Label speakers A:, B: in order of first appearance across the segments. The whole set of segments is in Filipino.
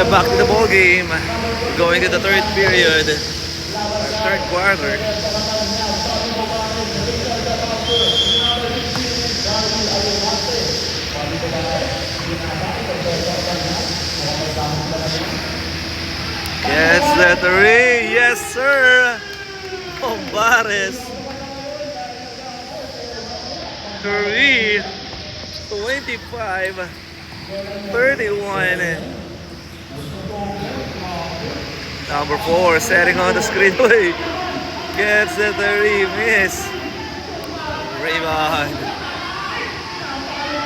A: back to the ball game. Going to the third period. Third quarter. Gets the three. Yes, sir. Bombares. 3, 25, 31. Number 4 setting on the screenway. Gets the 3, miss. Rebound.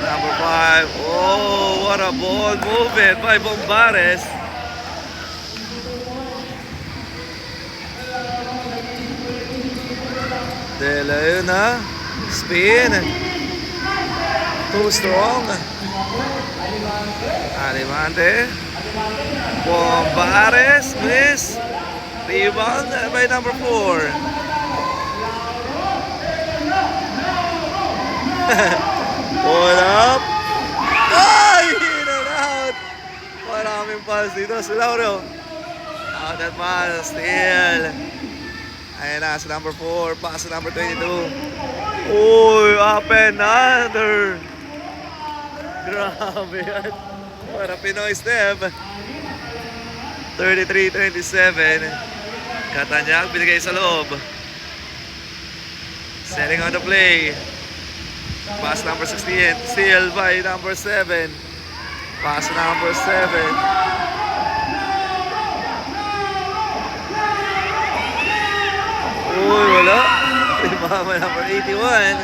A: Number 5. Oh, what a ball movement by Bombares. De La Una, spin, too strong. Alimante, Bombares, miss. Rebound by number 4. Pull up. Ay, in and out. Maraming pass dito si Lauro. Out that man, steal. Ayan na, sa number 4, pass sa number 22. Uy, up and under. Grabe yan. Para Pinoy step. 33-27. Katanyag, binigay sa loob. Setting on the play. Pass number 16, steal by number 7. Pass number 7. Uy, wala. Mama number 81.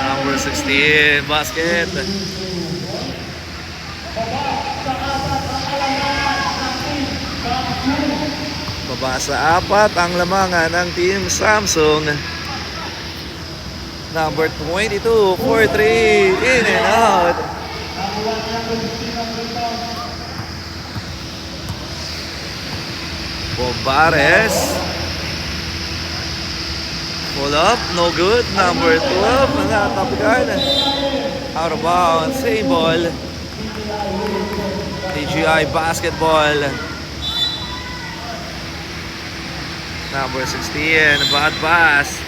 A: Number 16, basket. Baba sa 4 ang lamangan ng Team Samsung. Number 22, 4-3, in and out. Bombares. Pull up, no good. Number 12, top guard. Out of bounds, same ball. TGI basketball. Number 16, bad pass.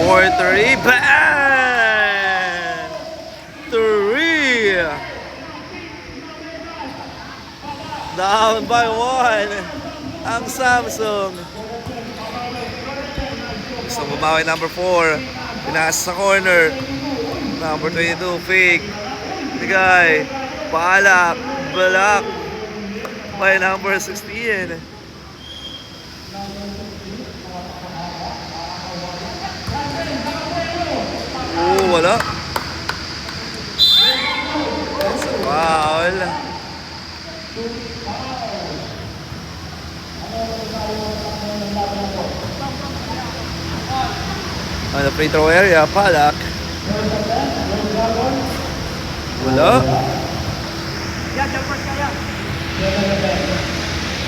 A: More 3, bang! 3. Down by 1 ang Samsung. Gusto bumawi number 4. Pinasa sa corner. Number 22, fake. Bigay. Palak. Balak. By number 16. Oh, wala. It's a foul. On the free throw area, Palak. Wala.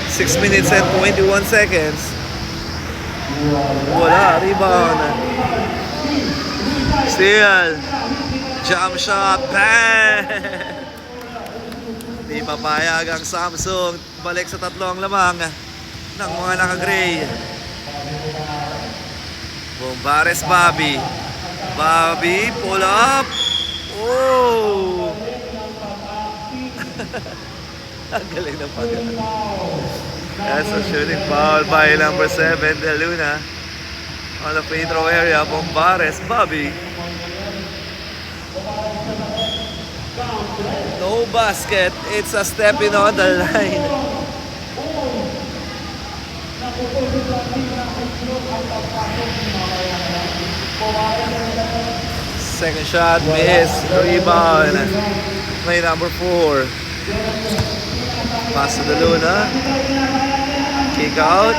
A: 6 minutes and 21 seconds. Wala, rebound. Steal. Jump shot. Bang! Di papayag ang Samsung. Balik sa 3 ang lamang ng mga naka-gray. Bombares, Bobby. Bobby, pull up. Oh! Ang galing ng pag. That's a shooting foul by number 7, De Luna. On the free throw area, Bombares, Bobby. No basket. It's a stepping on the line. Second shot, miss. Rebound. May number 4. Pass to the Luna. Kick out.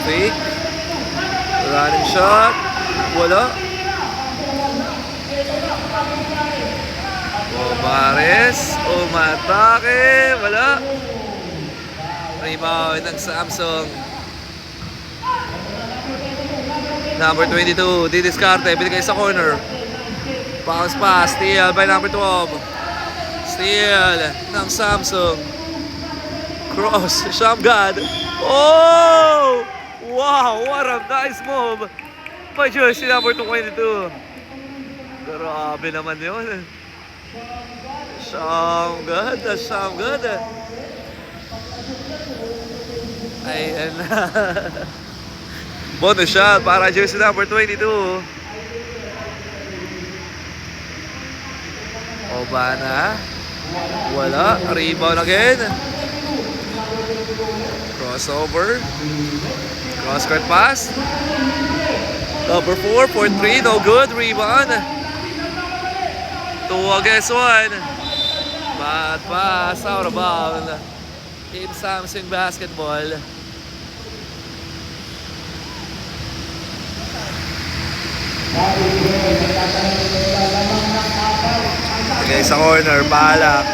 A: Fake. Running shot. Wala. Bobares. Umatake. Wala. Rebound ng Samsung. Number 22. Didiskarte. Binigay sa corner. Bounce pass. Steal by number 12. Steal ng Samsung. Cross. Shamgad. Oh! Wow! What a nice move by jersey number 22. Grabe naman yun. Shamgad. Shamgad. Ayan na. Bonus shot para jersey number 22. Obana. Wala. Rebound again. Crossover. Cross-court pass. Number 4 for 3. No good. Rebound. 2 against 1. Bad pass. Out of bound. Team Samsung basketball. Okay, sa corner, Balak.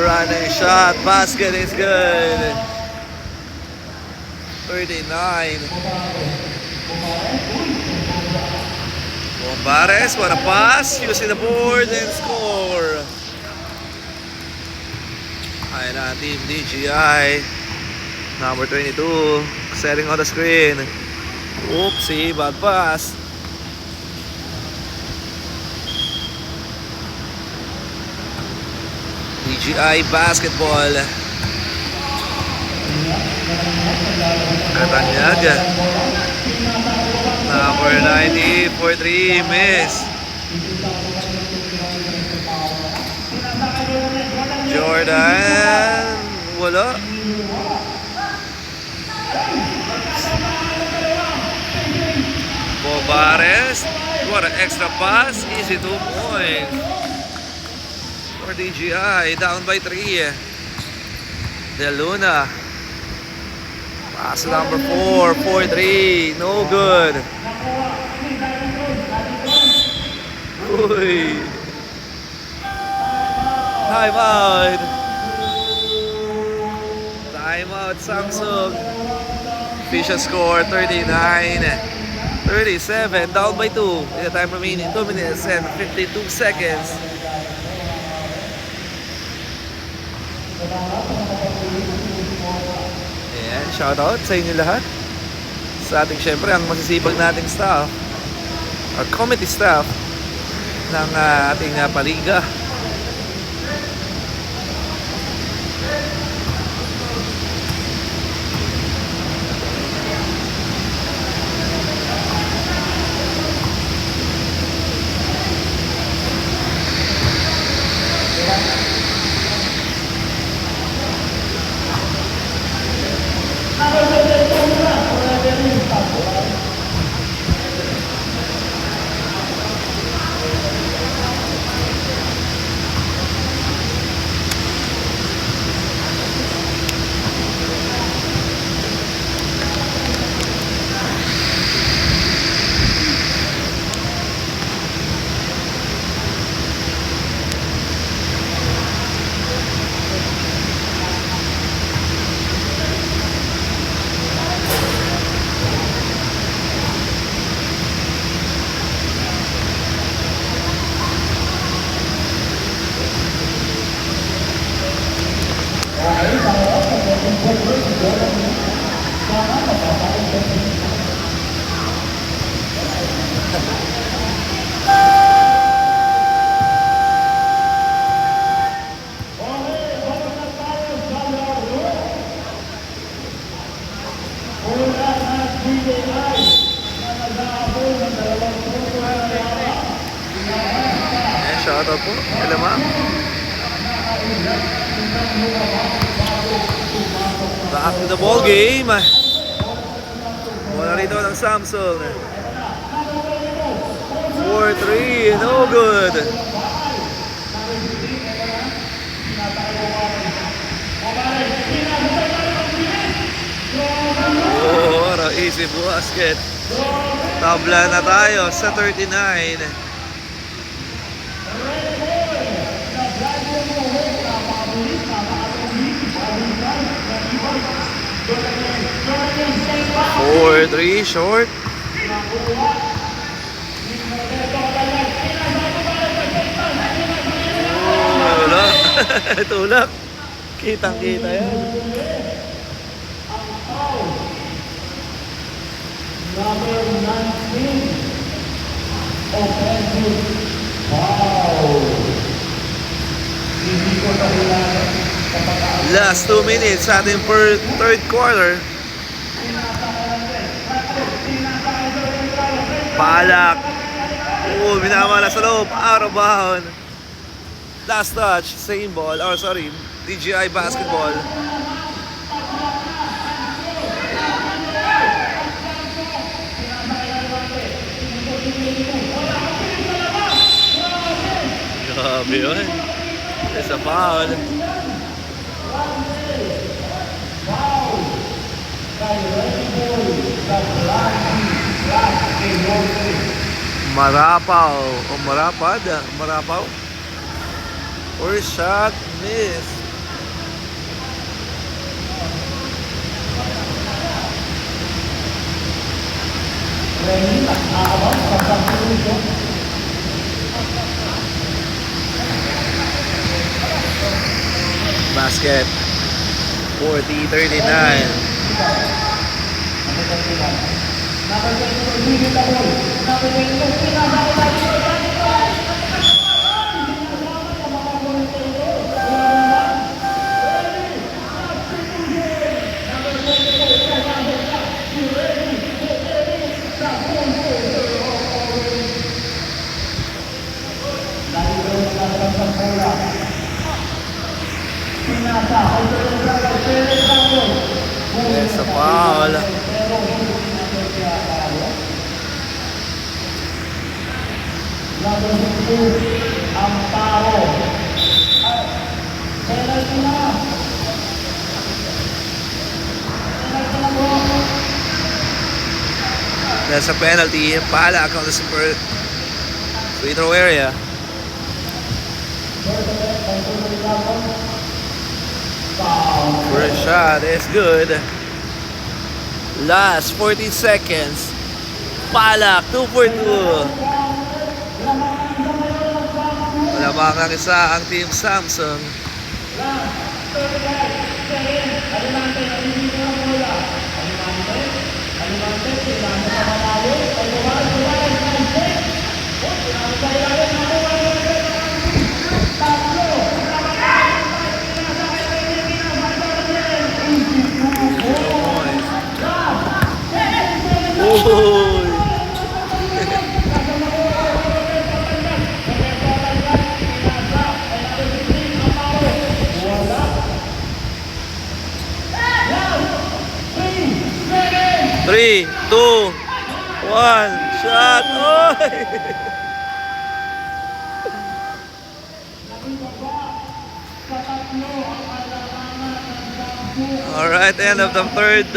A: Running shot, basket is good. 39. Bombares, what a pass, using the board and score. Ayan na, Team DGI. Number 22, setting on the screen. Oopsie, bad pass. DGI basketball. Katanyag. Number 90 for 3, miss. Jordan, wala. Bobares, what an extra pass, easy 2 points. For DGI, down by 3. De Luna. Pass to number 4, 4-3, no good. Uy. Time out. Time out, Samsung. Official score 39-37, down by 2. In the time remaining 2 minutes and 52 seconds. Ayan, shoutout sa inyo lahat. Sa ating syempre ang masisipag nating staff, or committee staff ng ating paliga. Shoutout po, hello ma'am. Back to the ball game. Wala rito ng Samsung. 4-3. no good. Oh, what a easy basket. Tabla na tayo sa 39. Four, three, short. Tulak. Tulak. Kitang-kita yan.
B: Number 19, offensive foul. Hindi ko kahilangan kapag
A: Last 2 minutes sa ating third quarter. Palak. Oh, minamala sa loob. Out of bound. Last touch, same ball. Oh, sorry. DGI basketball. Grabe yun. It's a foul. Marapaw. O marapad. Marapaw. First shot, miss. Basket. 40-39. It's a foul. That's a penalty. Palak on the super free throw area. First shot is good. Last 40 seconds. Palak, 2 for 2. Malamang ang isa ang Team Samsung. Uy. Three, two, one, shot. Oy! All right, end of the third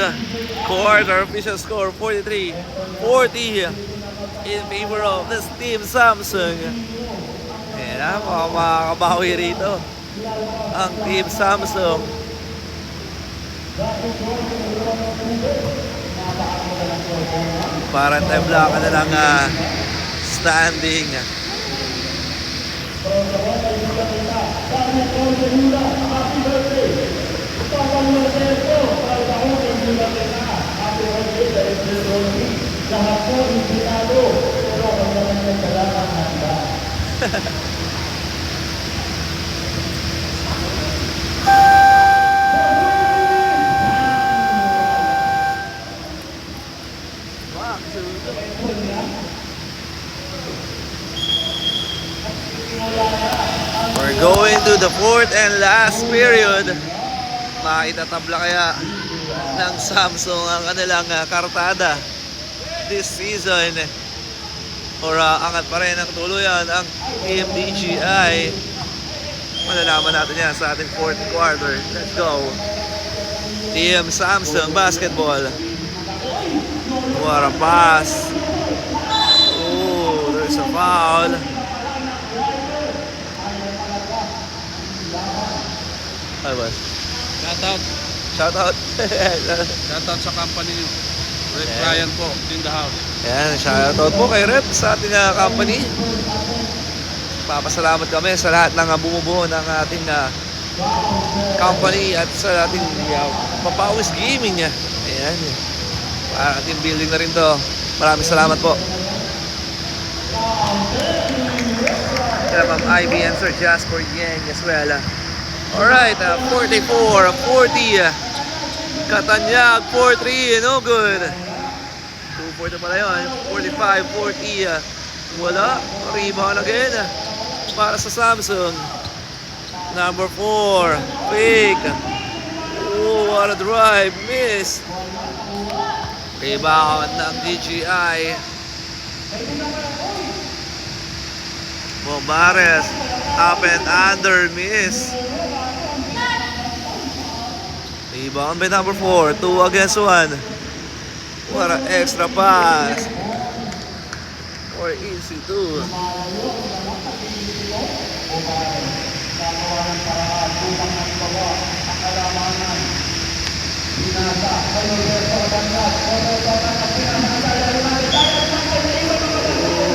A: quarter. Official score 43-40 in favor of this Team Samsung. Ayan na, makakabawi rito ang Team Samsung. Para tabla ka na lang standing. We're going to the fourth and last period. Maitatabla kaya ng Samsung ang kanilang kartada this season. or angat pa rin ang tuluyan ang Team DGI. Malalaman natin yan sa ating fourth quarter. Let's go. Team Samsung Basketball. What a pass. Oh, there's a foul. Ay, boss.
C: Shoutout.
A: Shoutout.
C: Shoutout sa company nyo. Red
A: Yeah.
C: Ryan po, in the house.
A: Yan, shoutout po kay Rep sa ating company. Papasalamat kami sa lahat ng bumubuo ng ating company at sa ating Papawis Gaming. Ayan. Para ating building na rin to. Maraming salamat po. Kaya Ma'am Ivy and Sir Jasper Yang as well. Alright, 44-40. Katanyag, 4-3, no good. 2-4 na pala yun. 45-40. Wala. Rebound again. Para sa Samsung. Number 4. Fake. Oh, what a drive. Miss. Rebound ng DGI. Bombares. Up and under. Miss. Rebound by number 4. 2 against 1. What an extra pass. Or easy too.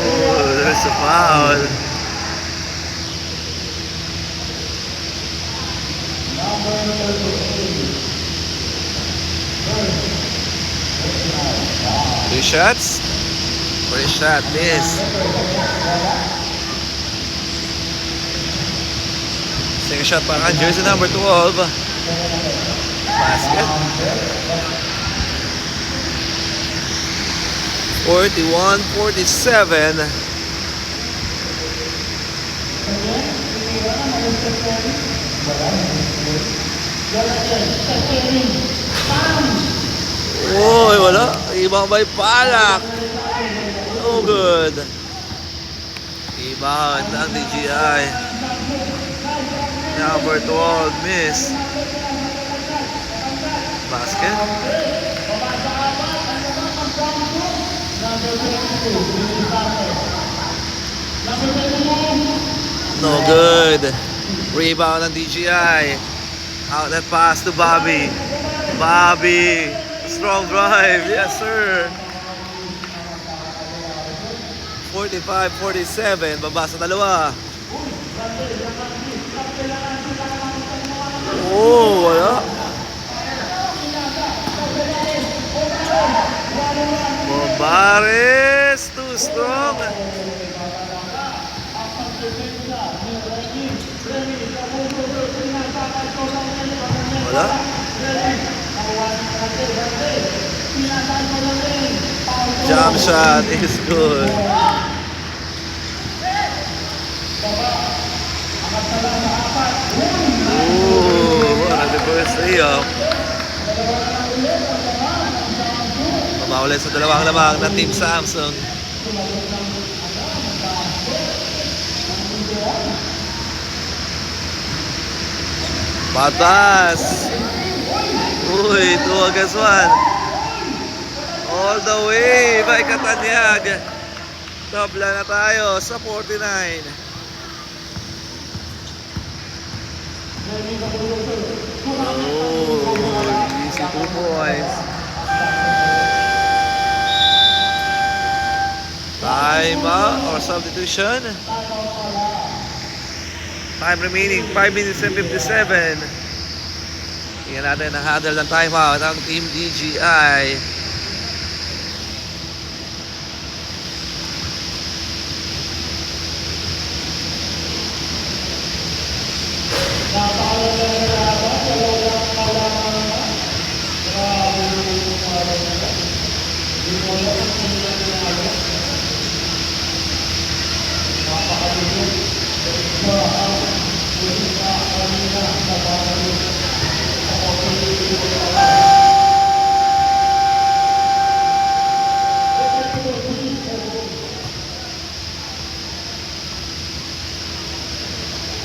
A: Oh, there's a foul. Two shots. First shot, miss. Second shot para jersey number 12. Basket. 41-47. Uy, wala. Ibang may palak. No good. Rebound ng DGI. Number 12, miss. Basket. No good. Rebound ng DGI. Outlet pass to Bobby. Bobby. Strong drive. Yes, sir. 45-47. Baba sa dalawa. Oh, wala. Bombares. Too strong. Wala. Jump shot is good. Ooh, what a reverse layup. Mabaulit sa dalawang lamang ng Team Samsung. Patas. Uy, 2 against 1. All the way by Katanyag. Tabla na tayo sa 49. Oh, easy 2 points. Time or substitution. Time remaining 5 minutes and 57. Tingnan natin ang handle ng timeout ang Team DGI.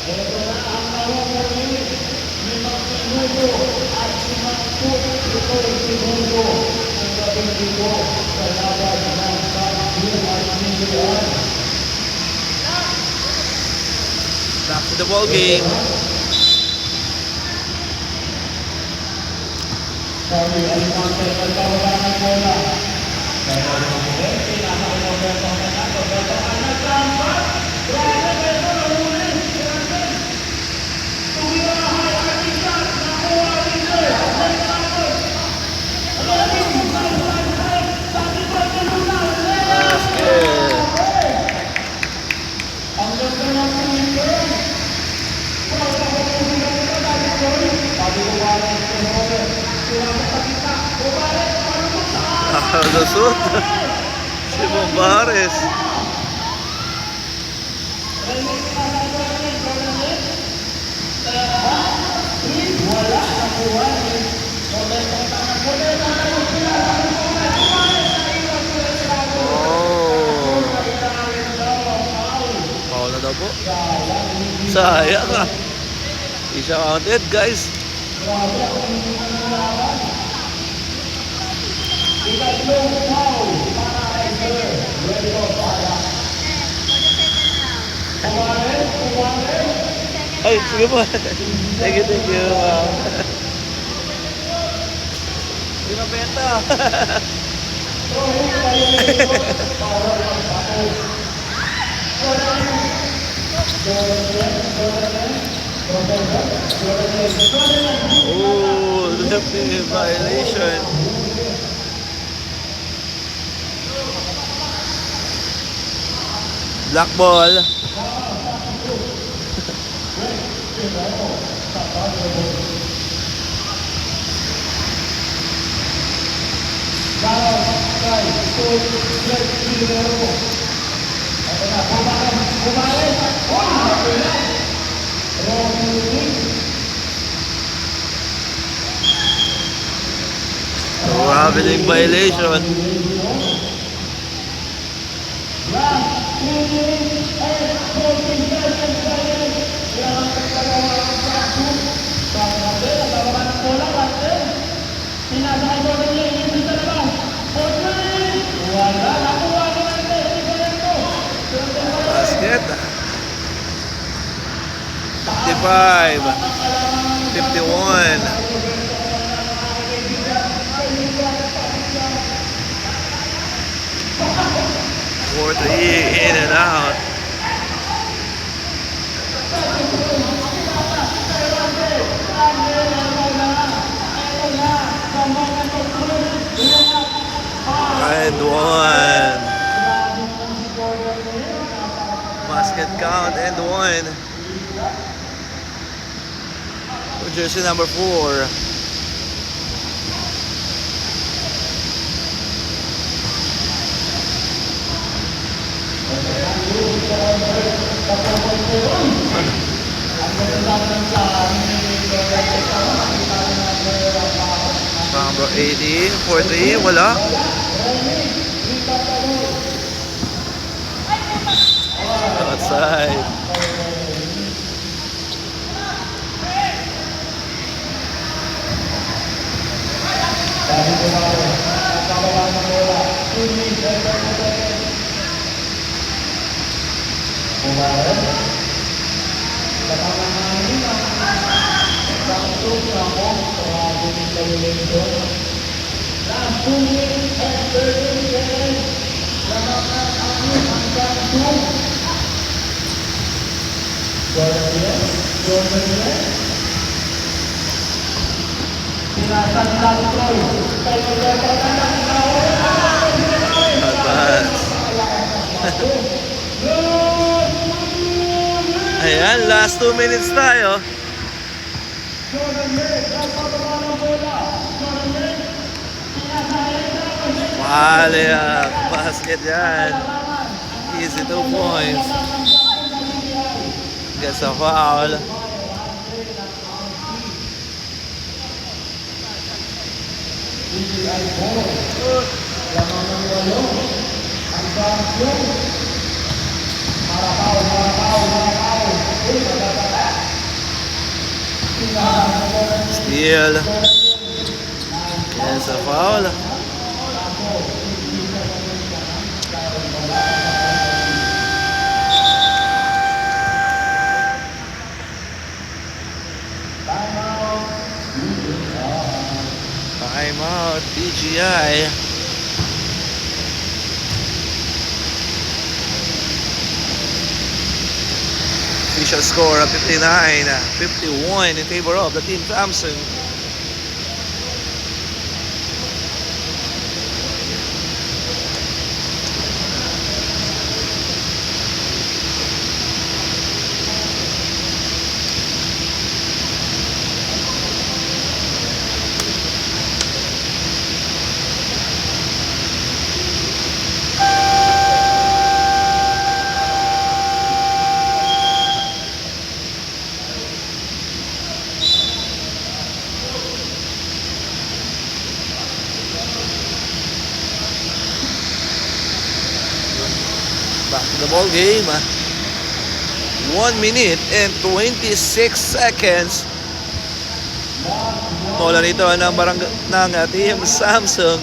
A: Back to the ball game. Lusot. Si Bombares. Oh. Foul na daw po. Sayang ah. Isa counted guys. Ay, sige po. Thank you, thank you. Hindi mabenta. Oh, lefty violation. Black ball. Traveling violation. Basket. 55. 51. Fourth in and out. And one. Basket count and one. For jersey number 4. Number 18, 14, wala. Outside. Advance. Ayan, last 2 minutes tayo. Basket yan. Easy 2 points. Gets a foul. Steal. Yes, a foul. Time out, DGI. Official score of 59-51 in favor of the team Samsung. Back to the ball game. 1 minute and 26 seconds. Bola nito ng team Samsung.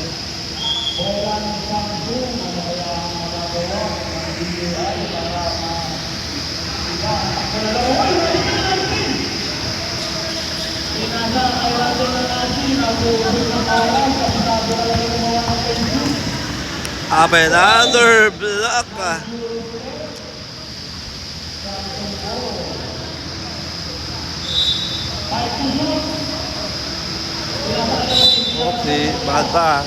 A: Up and under block. Okay, bad pass.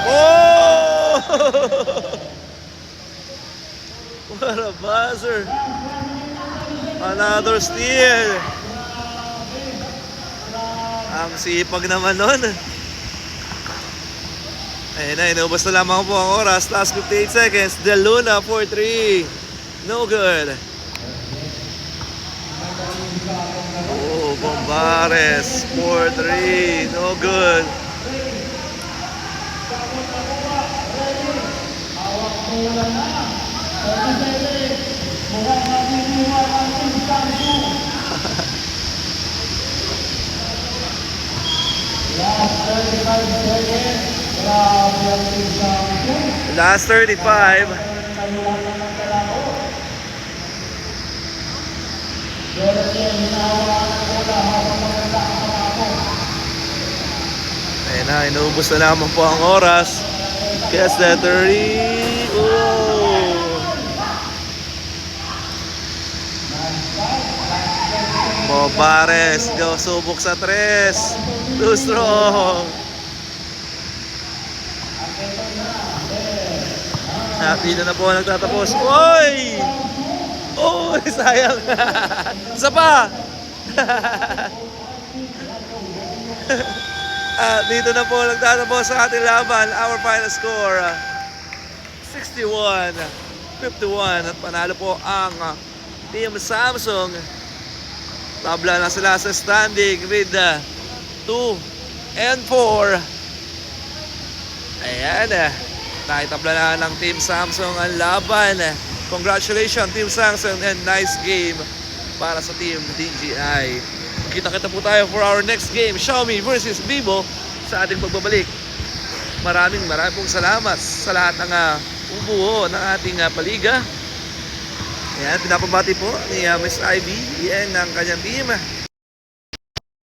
A: Oh! What a buzzer. Another steal. Ang sipag naman nun. Ayun na, inubos na lamang po ang oras. Last 58 seconds. De Luna for 3. No good. Oh, Bombares for 3. No good. Last 35. Ayun na, inubos na naman po ang oras. Guess that 30. Oh! Bombares, go subok sa 3. Too strong. Dito na po nagtatapos. Oy! Oh, sayang. Isa pa. Dito na po nagtatapos sa ating laban. Our final score 61-51 at panalo po ang team Samsung. Tabla na sila sa standing with 2 and 4. Ayan. Naitabla na ng team Samsung ang laban. Congratulations team Samsung and nice game para sa team DGI. Kita-kita po tayo for our next game, Xiaomi versus Vivo, sa ating pagbabalik. Maraming pong salamat sa lahat ng umubuo ng ating paliga. Ayan, pinapabati po ni Miss Ivy and ng kanyang team.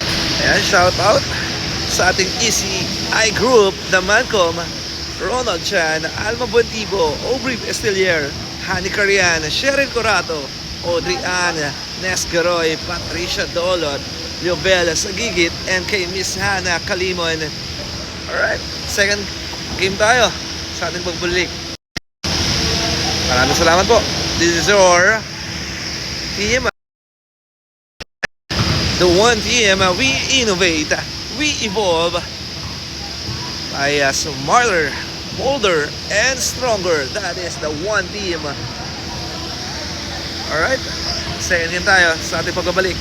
A: Ayan, shout out sa ating ECI group, the Mancom, Ronald Chan, Alma Buentibo, Aubrey Estelier, Hani Carian, Sheryl Corato, Audrey Ann, Nes Garoy, Patricia Dolot, Liobel Sagigit, and kay Miss Hannah Kalimon. Alright, second game tayo sa ating pagbalik. Maraming salamat po. This is your team. The one team, we innovate, we evolve by smarter, bolder, and stronger. That is the one team. Alright, second game tayo sa ating pagbabalik.